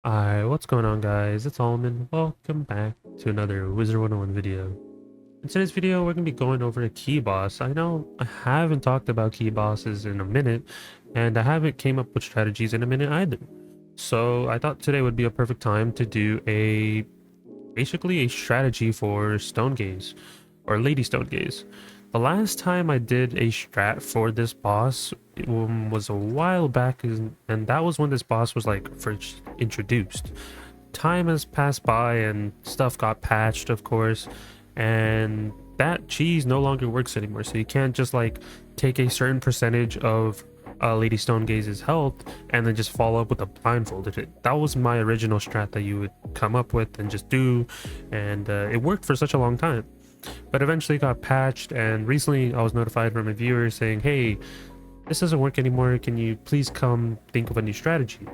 Hi, what's going on guys? It's Almond. Welcome back to another Wizard101 video. In today's video, we're going to be going over a key boss. I know I haven't talked about key bosses in a minute, and I haven't came up with strategies in a minute either. So I thought today would be a perfect time to do basically a strategy for Stone Gaze, or Lady Stone Gaze. The last time I did a strat for this boss was a while back, and that was when this boss was like first introduced. Time has passed by and stuff got patched, of course, and that cheese no longer works anymore. So you can't just like take a certain percentage of Lady Stone Gaze's health and then just follow up with a blindfold. That was my original strat that you would come up with and just do, and it worked for such a long time. But eventually got patched, and recently I was notified from a viewer saying, hey, this doesn't work anymore, can you please come think of a new strategy,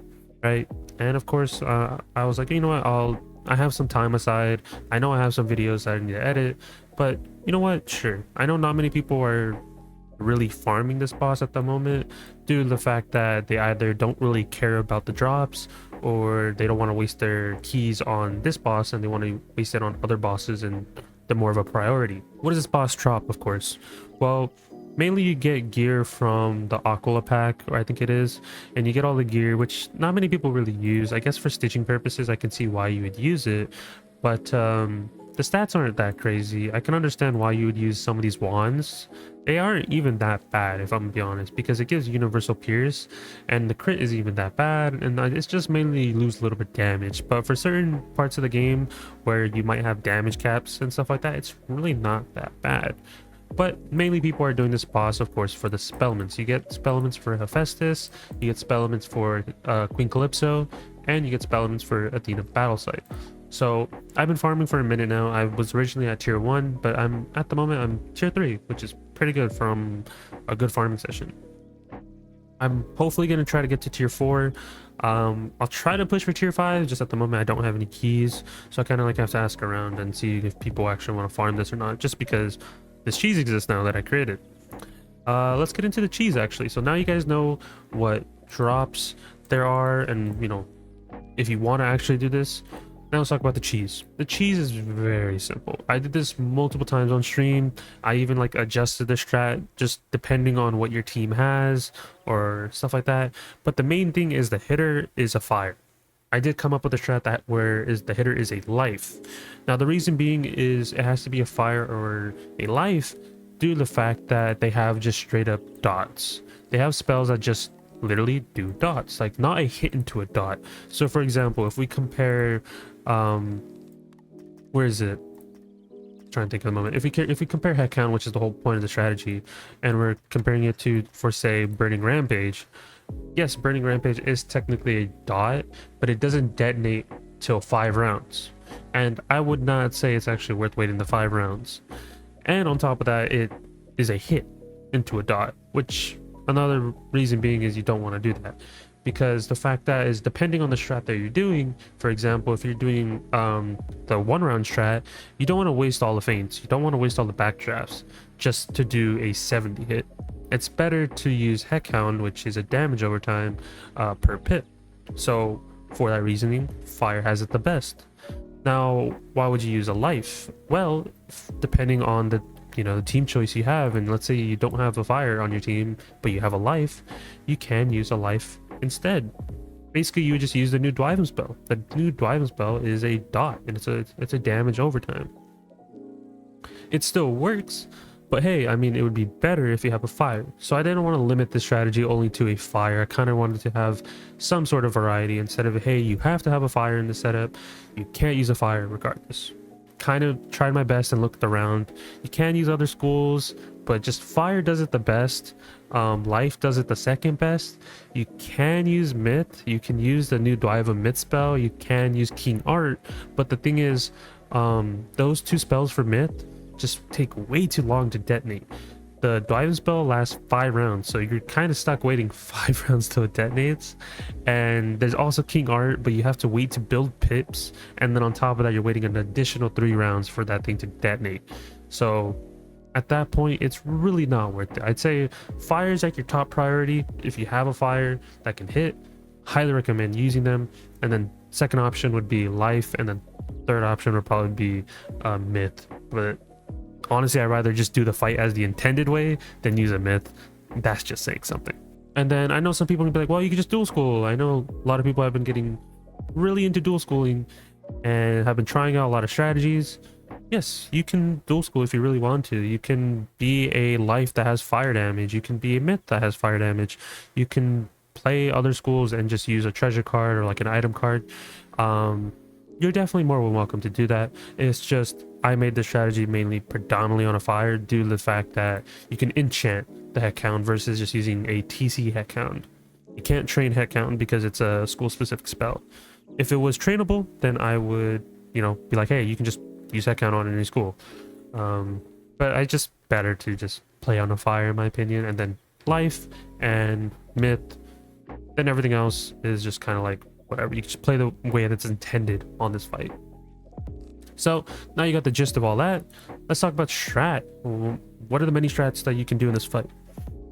right? And of course I was like, you know what, I have some time aside, I know I have some videos that I need to edit, but you know what, sure. I know not many people are really farming this boss at the moment due to the fact that they either don't really care about the drops, or they don't want to waste their keys on this boss and they want to waste it on other bosses and they're more of a priority. What does this boss drop? Of course, well, mainly you get gear from the Aquila pack, or I think it is, and you get all the gear which not many people really use. I guess for stitching purposes I can see why you would use it, but the stats aren't that crazy. I can understand why you would use some of these wands. They aren't even that bad, if I'm gonna be honest, because it gives universal pierce and the crit is even that bad, and it's just mainly lose a little bit damage. But for certain parts of the game where you might have damage caps and stuff like that, it's really not that bad. But mainly people are doing this boss, of course, for the Spellements. You get Spellements for Hephaestus, you get Spellements for Queen Calypso, and you get Spellements for Athena Battlesite. So I've been farming for a minute now. I was originally at tier 1, but at the moment I'm tier 3, which is pretty good from a good farming session. I'm hopefully going to try to get to tier 4. I'll try to push for tier 5, just at the moment I don't have any keys, so I kind of like have to ask around and see if people actually want to farm this or not, just because this cheese exists now that I created. Let's get into the cheese actually. So now you guys know what drops there are, and you know, if you want to actually do this. Now let's talk about the cheese. The cheese is very simple. I did this multiple times on stream. I even like adjusted the strat just depending on what your team has or stuff like that. But the main thing is the hitter is a fire. I did come up with a strat the hitter is a life. Now the reason being is it has to be a fire or a life due to the fact that they have just straight up dots. They have spells that just literally do dots, like not a hit into a dot. So for example, if we compare where is it, trying to think of a moment, if we compare head count, which is the whole point of the strategy, and we're comparing it to, for say, Burning Rampage. Yes, Burning Rampage is technically a dot, but it doesn't detonate till 5 rounds, and I would not say it's actually worth waiting the 5 rounds. And on top of that, it is a hit into a dot, which another reason being is you don't want to do that, because the fact that is depending on the strat that you're doing. For example, if you're doing the 1 round strat, you don't want to waste all the feints, you don't want to waste all the backdrafts just to do a 70 hit. It's better to use Heckhound, which is a damage over time per pip. So for that reasoning, fire has it the best. Now why would you use a life? Well, depending on the team choice you have, and let's say you don't have a fire on your team but you have a life, you can use a life instead. Basically you would just use the new Dwiven spell. The new Dwiven spell is a dot, and it's a damage overtime. It still works, but hey, I mean, it would be better if you have a fire. So I didn't want to limit the strategy only to a fire. I kind of wanted to have some sort of variety. Instead of, hey, you have to have a fire in the setup, you can't use a fire regardless. Kind of tried my best and looked around. You can use other schools, but just fire does it the best. Life does it the second best. You can use myth, you can use the new Dwiva myth spell, you can use King Art, but the thing is, those 2 spells for myth just take way too long to detonate. The Dwiven spell lasts 5 rounds, so you're kind of stuck waiting 5 rounds till it detonates. And there's also King Art, but you have to wait to build pips, and then on top of that you're waiting an additional 3 rounds for that thing to detonate. So at that point it's really not worth it. I'd say fire is like your top priority. If you have a fire that can hit, highly recommend using them, and then Second option would be life, and then third option would probably be myth. But honestly, I'd rather just do the fight as the intended way than use a myth. That's just saying something. And then I know some people can be like, well, you can just dual school. I know a lot of people have been getting really into dual schooling and have been trying out a lot of strategies. Yes, you can dual school if you really want to. You can be a life that has fire damage. You can be a myth that has fire damage. You can play other schools and just use a treasure card or like an item card. You're definitely more than welcome to do that. It's just I made the strategy mainly predominantly on a fire due to the fact that you can enchant the heck hound versus just using a TC heck hound. You can't train heck hound because it's a school specific spell. If it was trainable, then I would, you know, be like, hey, you can just use heck hound on any school. But I just better to just play on a fire in my opinion, and then life and myth, then everything else is just kind of like whatever. You can just play the way that's intended on this fight. So now you got the gist of all that. Let's talk about strat. What are the many strats that you can do in this fight?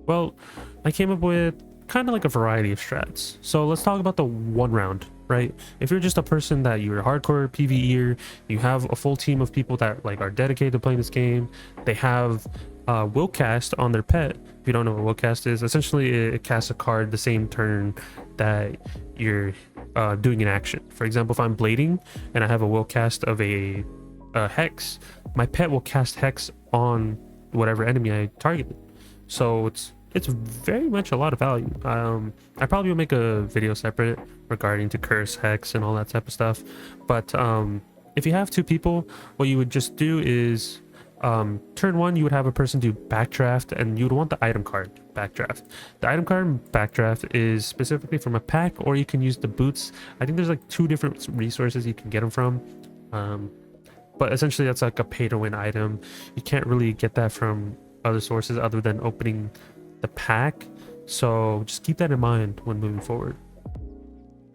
Well, I came up with kind of like a variety of strats. So let's talk about the one round, right? If you're just a person that you're a hardcore PvEer, you have a full team of people that like are dedicated to playing this game, they have will cast on their pet. If you don't know what will cast is, essentially it casts a card the same turn that you're doing an action. For example, if I'm blading and I have a will cast of a hex, my pet will cast hex on whatever enemy I targeted. So it's very much a lot of value. I probably will make a video separate regarding to curse, hex, and all that type of stuff. But if you have two people, what you would just do is turn one, you would have a person do backdraft, and you would want the item card backdraft. The item card backdraft is specifically from a pack, or you can use the boots. I think there's like 2 different resources you can get them from. But essentially that's like a pay to win item. You can't really get that from other sources other than opening the pack. So just keep that in mind when moving forward.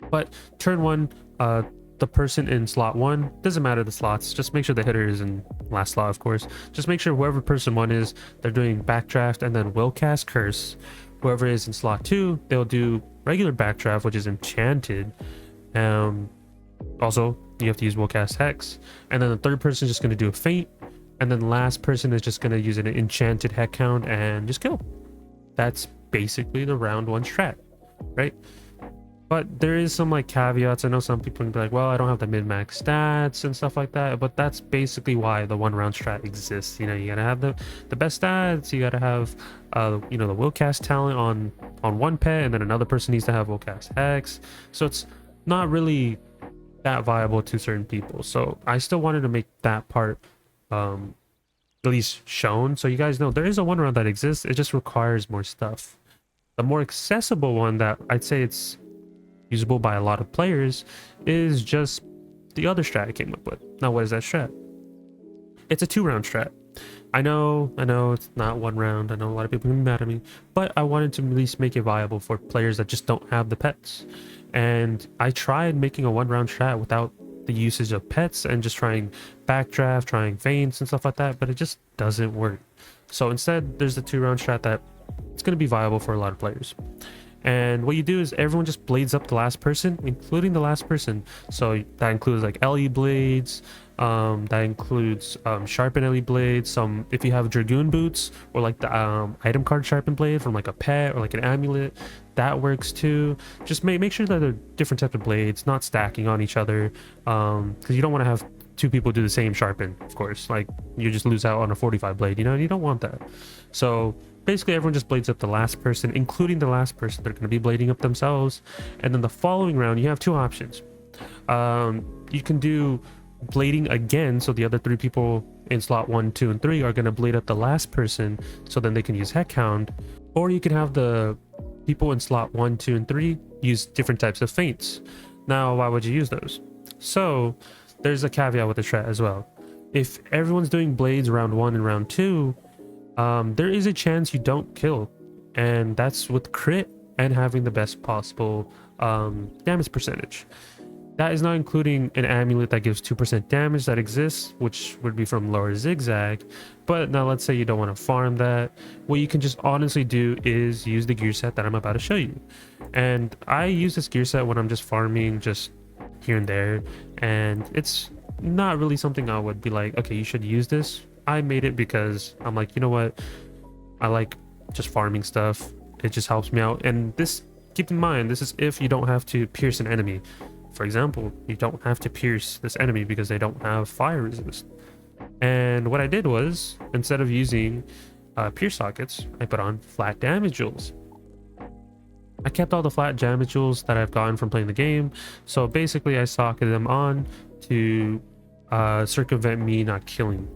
But turn one, the person in slot 1, doesn't matter the slots, just make sure the hitter is in last slot, of course. Just make sure whoever person 1 is, they're doing backdraft and then will cast curse. Whoever is in slot 2, they'll do regular backdraft, which is enchanted. Also you have to use will cast hex, and then the third person is just going to do a feint, and then the last person is just going to use an enchanted heck hound and just kill. That's basically the round 1 strat, right? But there is some like caveats. I know some people can be like, well, I don't have the mid-max stats and stuff like that, but that's basically why the 1 round strat exists. You know, you gotta have the best stats, you gotta have you know, the will cast talent on one pet, and then another person needs to have will cast hex. So it's not really that viable to certain people. So I still wanted to make that part at least shown, so you guys know there is a 1 round that exists. It just requires more stuff. The more accessible one that I'd say it's usable by a lot of players is just the other strat I came up with. Now, what is that strat? It's a 2 round strat. I know it's not 1 round. I know a lot of people can be mad at me, but I wanted to at least make it viable for players that just don't have the pets. And I tried making a 1 round strat without the usage of pets and just trying backdraft, trying feints and stuff like that, but it just doesn't work. So instead, there's the 2 round strat that it's going to be viable for a lot of players. And what you do is everyone just blades up the last person, including the last person. So that includes like LE blades, that includes sharpen LE blades, if you have dragoon boots, or like the item card sharpen blade from like a pet or like an amulet, that works too. Just make sure that they're different types of blades, not stacking on each other, because you don't want to have 2 people do the same sharpen, of course. Like you just lose out on a 45 blade, you know, and you don't want that. So basically everyone just blades up the last person, including the last person. They're going to be blading up themselves. And then the following round, you have 2 options. You can do blading again, so the other 3 people in slot 1, 2, and 3 are going to blade up the last person, so then they can use heck hound. Or you can have the people in slot 1, 2, and 3 use different types of feints. Now, why would you use those? So there's a caveat with the strat as well. If everyone's doing blades round 1 and round 2, there is a chance you don't kill, and that's with crit and having the best possible damage percentage. That is not including an amulet that gives 2% damage that exists, which would be from lower zigzag. But now let's say you don't want to farm that. What you can just honestly do is use the gear set that I'm about to show you. And I use this gear set when I'm just farming just here and there, and it's not really something I would be like, okay, you should use this. I made it because I'm like, you know what, I like just farming stuff. It just helps me out. And this, keep in mind, this is if you don't have to pierce an enemy. For example, you don't have to pierce this enemy because they don't have fire resist. And what I did was, instead of using pierce sockets, I put on flat damage jewels. I kept all the flat damage jewels that I've gotten from playing the game. So basically I socketed them on to circumvent me not killing.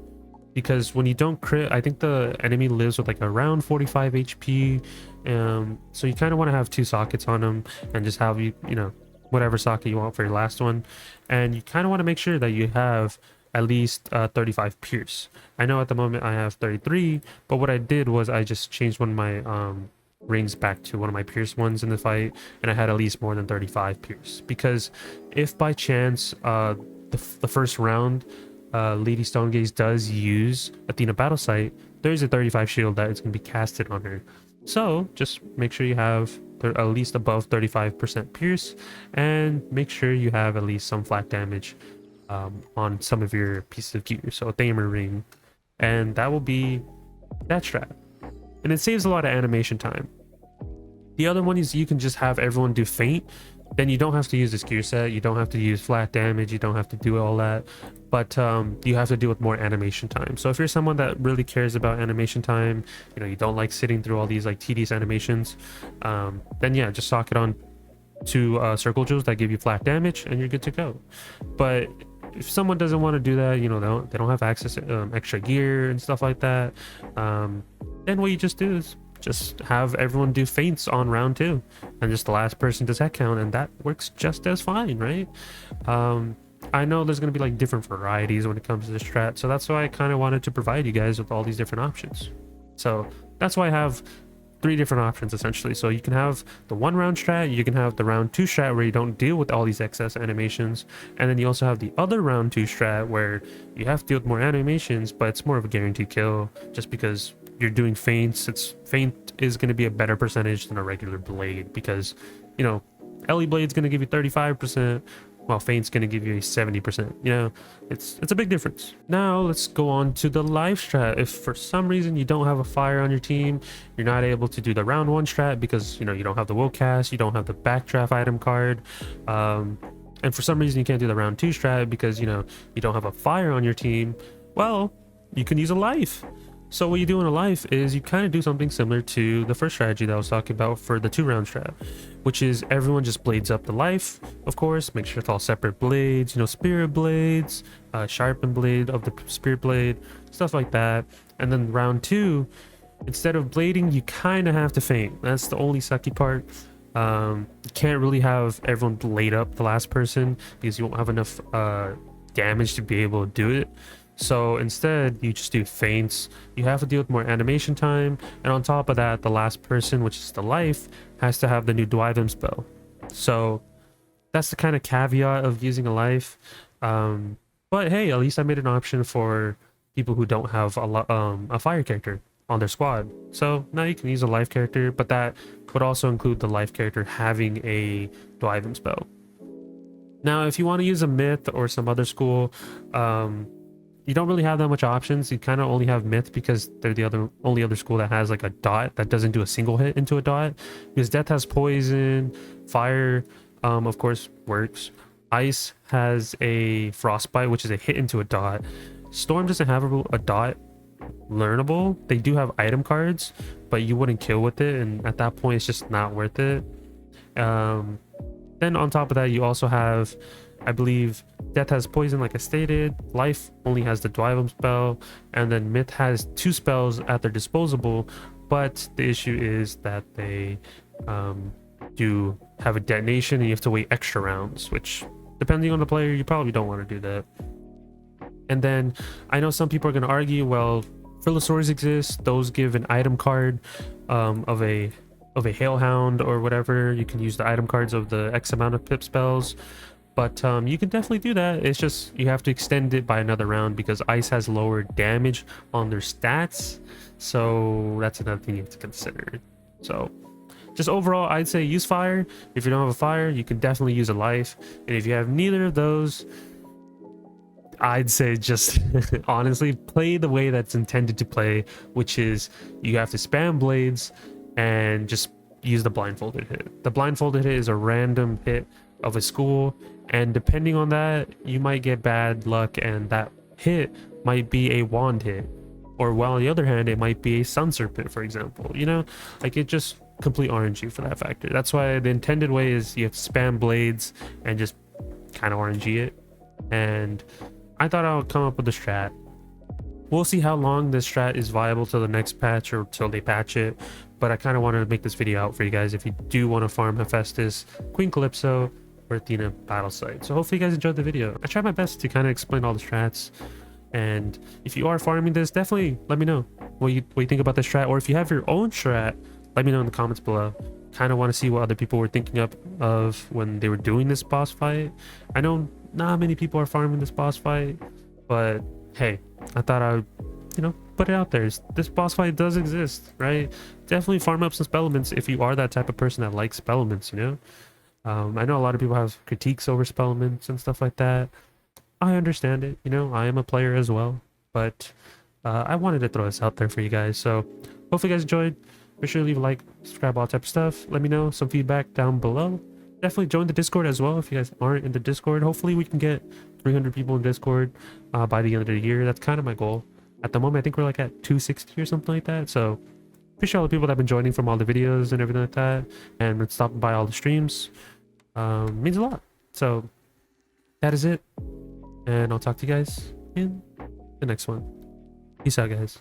Because when you don't crit, I think the enemy lives with like around 45 HP. So you kind of want to have 2 sockets on them and just have you know, whatever socket you want for your last one. And you kind of want to make sure that you have at least 35 pierce. I know at the moment I have 33, but what I did was I just changed one of my rings back to one of my pierce ones in the fight, and I had at least more than 35 pierce. Because if by chance the first round Lady Stonegaze does use Athena Battle Site, there's a 35 shield that is going to be casted on her. So just make sure you have at least above 35% pierce, and make sure you have at least some flat damage on some of your pieces of gear. So a Thamer ring, and that will be that strat. And it saves a lot of animation time. The other one is you can just have everyone do feint. Then you don't have to use this gear set. You don't have to use flat damage. You don't have to do all that. But you have to do with more animation time. So if you're someone that really cares about animation time, you know, you don't like sitting through all these like tedious animations, then yeah, just sock it on to circle jewels that give you flat damage and you're good to go. But if someone doesn't want to do that, you know, they don't have access to extra gear and stuff like that, then what you just do is just have everyone do feints on round 2, and just the last person does head count, and that works just as fine, right? I know there's going to be like different varieties when it comes to this strat, so that's why I kind of wanted to provide you guys with all these different options. So that's why I have 3 different options essentially. So you can have the 1 round strat, you can have the round 2 strat where you don't deal with all these excess animations, and then you also have the other round 2 strat where you have to deal with more animations, but it's more of a guaranteed kill just because you're doing feints. Feint is going to be a better percentage than a regular blade, because, you know, Ellie Blade's going to give you 35%, while feint's going to give you a 70%. You know, it's a big difference. Now let's go on to the life strat. If for some reason you don't have a fire on your team, you're not able to do the round 1 strat because, you know, you don't have the will cast, you don't have the backdraft item card, and for some reason you can't do the round 2 strat because, you know, you don't have a fire on your team, well, you can use a life. So what you do in a life is you kind of do something similar to the first strategy that I was talking about for the 2 round strat, which is everyone just blades up the life, of course. Make sure it's all separate blades, you know, spirit blades, sharpened blade of the spirit blade, stuff like that. And then round 2, instead of blading, you kind of have to feint. That's the only sucky part. You can't really have everyone blade up the last person because you won't have enough damage to be able to do it. So instead you just do feints. You have to deal with more animation time, and on top of that, the last person, which is the life, has to have the new Dwivim spell. So that's the kind of caveat of using a life. But hey, at least I made an option for people who don't have a fire character on their squad. So now you can use a life character, but that would also include the life character having a Dwivim spell. Now if you want to use a myth or some other school, you don't really have that much options. You kind of only have myth because they're the only other school that has like a dot that doesn't do a single hit into a dot, because death has poison, fire of course works, ice has a frostbite, which is a hit into a dot. Storm doesn't have a dot learnable. They do have item cards, but you wouldn't kill with it, and at that point it's just not worth it. Then on top of that, you also have, I believe, death has poison, like I stated. Life only has the Dwivim spell, and then myth has 2 spells at their disposable, but the issue is that they do have a detonation and you have to wait extra rounds, which, depending on the player, you probably don't want to do that. And then I know some people are going to argue, well, Phyllosaurs exist, those give an item card of a Hailhound or whatever. You can use the item cards of the X amount of pip spells. But you can definitely do that. It's just you have to extend it by another round because ice has lower damage on their stats. So that's another thing you have to consider. So just overall, I'd say use fire. If you don't have a fire, you can definitely use a life. And if you have neither of those, I'd say just honestly play the way that's intended to play, which is you have to spam blades and just use the blindfolded hit. The blindfolded hit is a random hit of a school, and depending on that, you might get bad luck, and that hit might be a wand hit, or while on the other hand, it might be a sun serpent, for example. You know, like it just complete RNG for that factor. That's why the intended way is you have to spam blades and just kind of RNG it. And I thought I would come up with a strat. We'll see how long this strat is viable till the next patch or till they patch it, but I kind of wanted to make this video out for you guys if you do want to farm Hephaestus, Queen Calypso, or Athena battle site. So hopefully you guys enjoyed the video. I tried my best to kind of explain all the strats, and if you are farming this, definitely let me know what you think about this strat, or if you have your own strat, let me know in the comments below. Kind of want to see what other people were thinking of when they were doing this boss fight. I know not many people are farming this boss fight, but hey, I thought I would, you know, put it out there. This boss fight does exist, right? Definitely farm up some Spellements if you are that type of person that likes Spellements, you know? I know a lot of people have critiques over Spellements and stuff like that. I understand it, you know, I am a player as well, but I wanted to throw this out there for you guys. So hopefully you guys enjoyed. Make sure to leave a like, subscribe, all type of stuff. Let me know some feedback down below. Definitely join the Discord as well if you guys aren't in the Discord. Hopefully we can get 300 people in Discord by the end of the year. That's kind of my goal. At the moment, I think we're like at 260 or something like that. So appreciate all the people that have been joining from all the videos and everything like that, and been stopping by all the streams. Means a lot. So that is it, and I'll talk to you guys in the next one. Peace out, guys.